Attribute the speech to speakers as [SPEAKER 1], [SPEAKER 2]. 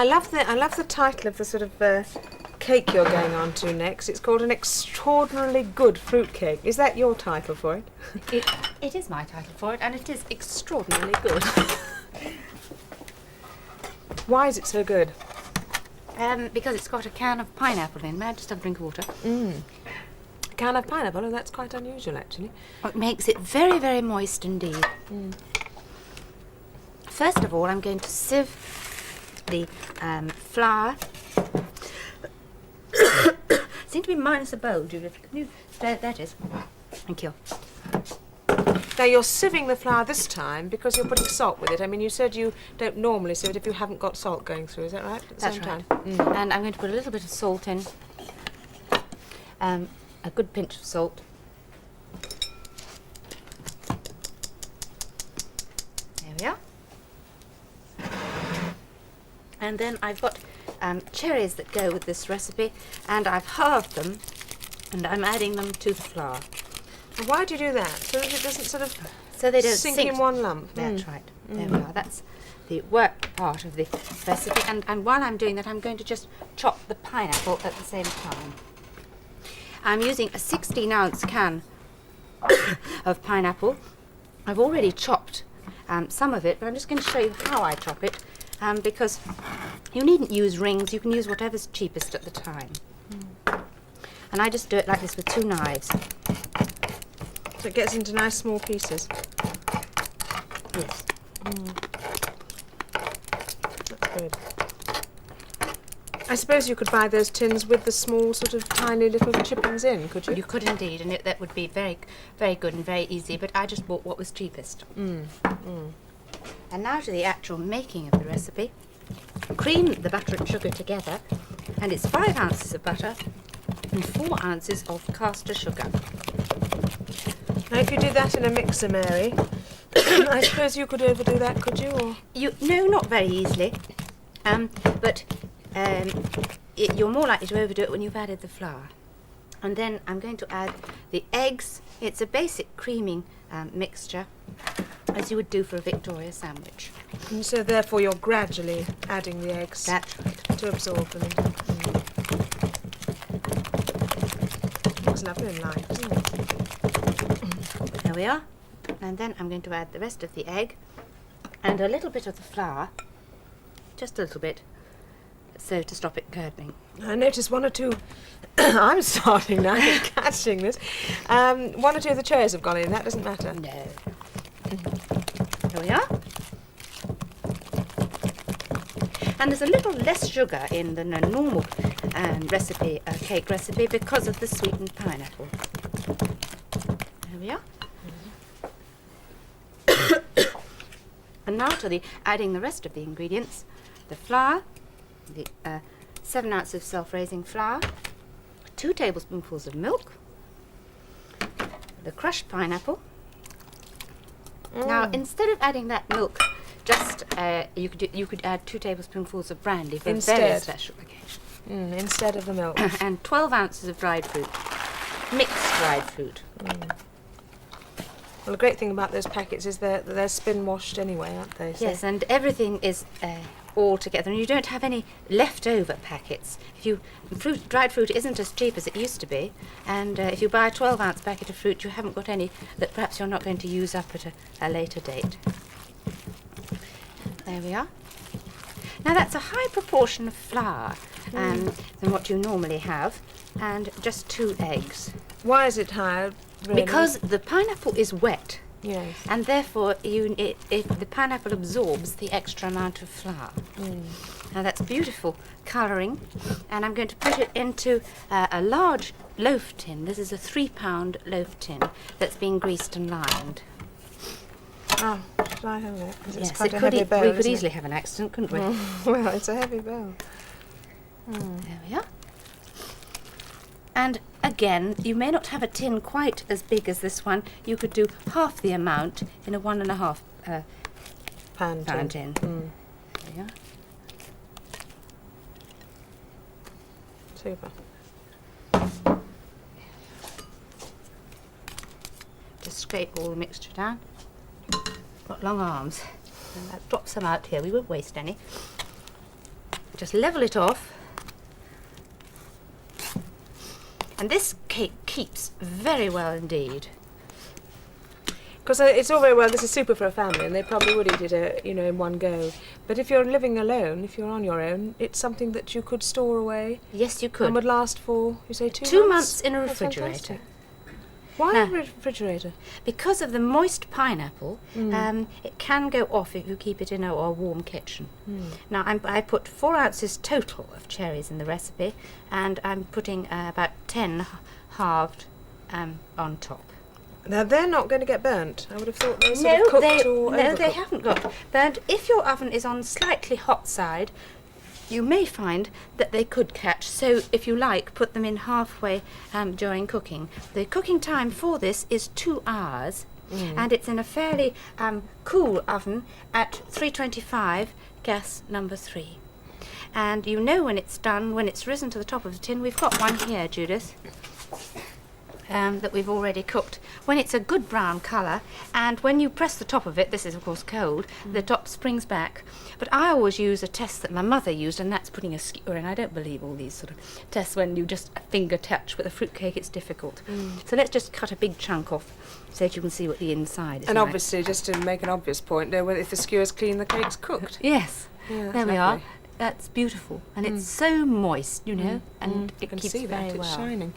[SPEAKER 1] Now, I love the title of the sort of cake you're going on to next. It's called An Extraordinarily Good Fruit Cake. Is that your title for it?
[SPEAKER 2] It is my title for it, and it is extraordinarily good.
[SPEAKER 1] Why is it so good?
[SPEAKER 2] Because it's got a can of pineapple in. May I just have a drink of water?
[SPEAKER 1] A can of pineapple? Oh, that's quite unusual, actually.
[SPEAKER 2] It makes it very, very moist indeed. First of all, I'm going to sieve the flour. Seem to be minus a bowl, Judith. Can you... That is. Thank you.
[SPEAKER 1] Now, you're sieving the flour this time because you're putting salt with it. I mean, you said you don't normally sieve it if you haven't got salt going through. Is that right? At the
[SPEAKER 2] That's
[SPEAKER 1] same
[SPEAKER 2] right.
[SPEAKER 1] time?
[SPEAKER 2] And I'm going to put a little bit of salt in. A good pinch of salt. There we are. And then I've got cherries that go with this recipe, and I've halved them, and I'm adding them to the flour.
[SPEAKER 1] And why do you do that? So that it doesn't sort of
[SPEAKER 2] So they don't
[SPEAKER 1] sink in one lump?
[SPEAKER 2] That's right. There we are. That's the work part of the recipe. And while I'm doing that, I'm going to just chop the pineapple at the same time. I'm using a 16-ounce can of pineapple. I've already chopped some of it, but I'm just going to show you how I chop it, because you needn't use rings. You can use whatever's cheapest at the time. And I just do it like this with 2 knives.
[SPEAKER 1] So it gets into nice small pieces.
[SPEAKER 2] Yes.
[SPEAKER 1] That's good. I suppose you could buy those tins with the small sort of tiny little chippings in, could you?
[SPEAKER 2] You could indeed, and that would be very, very good and very easy, but I just bought what was cheapest. And now to the actual making of the recipe. Cream the butter and sugar together, and it's 5 ounces of butter and 4 ounces of caster sugar.
[SPEAKER 1] Now, if you did that in a mixer, Mary, I suppose you could overdo that, could you? Or?
[SPEAKER 2] No, not very easily, but you're more likely to overdo it when you've added the flour. And then I'm going to add the eggs. It's a basic creaming mixture, as you would do for a Victoria sandwich.
[SPEAKER 1] And so therefore you're gradually adding the eggs.
[SPEAKER 2] That's right.
[SPEAKER 1] To absorb them into. Looks lovely and light, doesn't it?
[SPEAKER 2] There we are. And then I'm going to add the rest of the egg and a little bit of the flour, just a little bit, so to stop it curdling.
[SPEAKER 1] I noticed 1 or 2. I'm starting now, catching this. 1 or 2 of the cherries have gone in. That doesn't matter.
[SPEAKER 2] No. There we are. And there's a little less sugar in than a normal recipe, cake recipe, because of the sweetened pineapple. There we are. And now to adding the rest of the ingredients. The flour, the 7 ounces of self-raising flour, 2 tablespoonfuls of milk, the crushed pineapple. Now, instead of adding that milk, just you could add 2 tablespoonfuls of brandy for a very special occasion.
[SPEAKER 1] Instead of the milk.
[SPEAKER 2] And 12 ounces of dried fruit, mixed dried fruit.
[SPEAKER 1] Well, the great thing about those packets is they're spin washed anyway, aren't they? So
[SPEAKER 2] Yes, and everything is all together, and you don't have any leftover packets. Dried fruit isn't as cheap as it used to be, and if you buy a 12-ounce packet of fruit, you haven't got any that perhaps you're not going to use up at a later date. There we are. Now that's a high proportion of flour than what you normally have, and just 2 eggs.
[SPEAKER 1] Why is it higher? Really?
[SPEAKER 2] Because the pineapple is wet.
[SPEAKER 1] Yes.
[SPEAKER 2] And therefore, the pineapple absorbs the extra amount of flour. Now that's beautiful colouring, and I'm going to put it into a large loaf tin. This is a 3-pound loaf tin that's been greased and lined.
[SPEAKER 1] Oh, should I have it? 'Cause it's
[SPEAKER 2] Yes,
[SPEAKER 1] quite a heavy bowl,
[SPEAKER 2] we could
[SPEAKER 1] isn't
[SPEAKER 2] easily have an accident, couldn't we?
[SPEAKER 1] it? Well, it's a heavy bowl.
[SPEAKER 2] There we are. And again, you may not have a tin quite as big as this one. You could do half the amount in a 1.5 pound tin. There we are.
[SPEAKER 1] Super.
[SPEAKER 2] Just scrape all the mixture down. Got long arms. And that drop some out here. We won't waste any. just level it off. And this cake keeps very well indeed.
[SPEAKER 1] Because it's all very well, this is super for a family, and they probably would eat it, in one go. But if you're living alone, if you're on your own, it's something that you could store away.
[SPEAKER 2] Yes, you could.
[SPEAKER 1] And would last for, you say, 2 months?
[SPEAKER 2] 2 months in a
[SPEAKER 1] That's
[SPEAKER 2] refrigerator.
[SPEAKER 1] fantastic. Why
[SPEAKER 2] Now-
[SPEAKER 1] a refrigerator?
[SPEAKER 2] Because of the moist pineapple, it can go off if you keep it in a warm kitchen. Now, I put 4 ounces total of cherries in the recipe, and I'm putting about 10 halved on top.
[SPEAKER 1] Now, they're not going to get burnt. I would have thought they sort of cooked or
[SPEAKER 2] no, they
[SPEAKER 1] overcooked.
[SPEAKER 2] haven't got burnt. If your oven is on slightly hot side, you may find that they could catch. So, if you like, put them in halfway during cooking. The cooking time for this is 2 hours, and it's in a fairly cool oven at 325, gas number 3. And you know when it's done, when it's risen to the top of the tin. We've got one here, Judith. That we've already cooked. When it's a good brown colour, and when you press the top of it, this is of course cold, the top springs back. But I always use a test that my mother used, and that's putting a skewer in. I don't believe all these sort of tests when you just finger touch. With a fruitcake, it's difficult. So let's just cut a big chunk off so that you can see what the inside is
[SPEAKER 1] And
[SPEAKER 2] like.
[SPEAKER 1] obviously, just to make an obvious point, if the skewer's clean, the cake's cooked.
[SPEAKER 2] Yes,
[SPEAKER 1] Yeah, that's
[SPEAKER 2] there we
[SPEAKER 1] lovely.
[SPEAKER 2] are. That's beautiful, and it's so moist, and
[SPEAKER 1] You
[SPEAKER 2] it
[SPEAKER 1] can
[SPEAKER 2] keeps
[SPEAKER 1] see
[SPEAKER 2] very
[SPEAKER 1] that, it's
[SPEAKER 2] well.
[SPEAKER 1] shining.